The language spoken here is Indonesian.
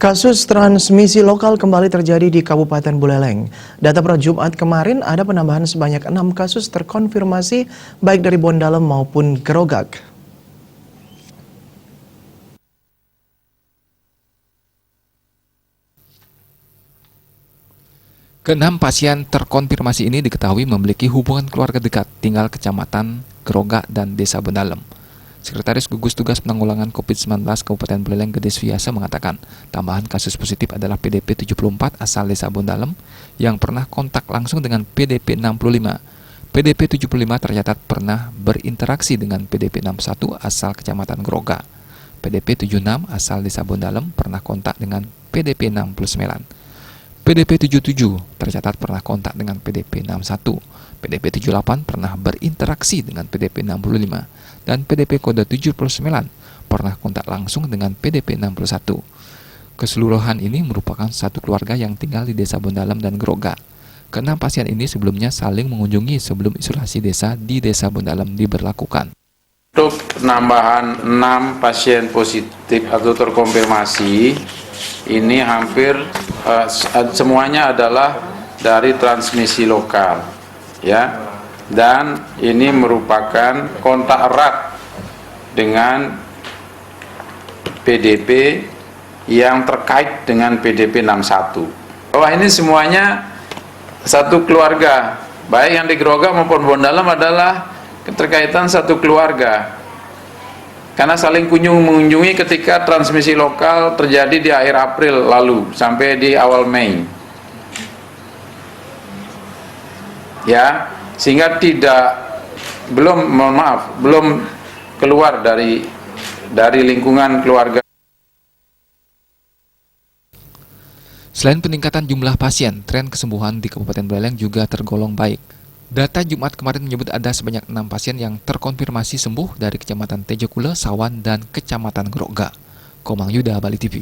Kasus transmisi lokal kembali terjadi di Kabupaten Buleleng. Data per Jumat kemarin ada penambahan sebanyak 6 kasus terkonfirmasi baik dari Bondalem maupun Grogak. Keenam pasien terkonfirmasi ini diketahui memiliki hubungan keluarga dekat tinggal Kecamatan Grogak dan Desa Bondalem. Sekretaris Gugus Tugas Penanggulangan COVID-19 Kabupaten Buleleng Gede Suyasa mengatakan tambahan kasus positif adalah PDP 74 asal Desa Bondalem yang pernah kontak langsung dengan PDP 65. PDP 75 tercatat pernah berinteraksi dengan PDP 61 asal Kecamatan Grogak. PDP 76 asal Desa Bondalem pernah kontak dengan PDP 69. PDP 77 tercatat pernah kontak dengan PDP 61, PDP 78 pernah berinteraksi dengan PDP 65, dan PDP kode 79 pernah kontak langsung dengan PDP 61. Keseluruhan ini merupakan satu keluarga yang tinggal di Desa Bondalem dan Grogak. Keenam pasien ini sebelumnya saling mengunjungi sebelum isolasi desa di Desa Bondalem diberlakukan. Untuk penambahan 6 pasien positif atau terkonfirmasi, ini hampir semuanya adalah dari transmisi lokal, ya. Dan ini merupakan kontak erat dengan PDP yang terkait dengan PDP 61. Bahwa ini semuanya satu keluarga, baik yang di Grogak maupun Bondalem adalah keterkaitan satu keluarga. Karena saling mengunjungi ketika transmisi lokal terjadi di akhir April lalu sampai di awal Mei. Ya, sehingga belum keluar dari lingkungan keluarga. Selain peningkatan jumlah pasien, tren kesembuhan di Kabupaten Buleleng juga tergolong baik. Data Jumat kemarin menyebut ada sebanyak 6 pasien yang terkonfirmasi sembuh dari Kecamatan Tejokule, Sawan, dan Kecamatan Grogak. Komang Yuda, Bali TV.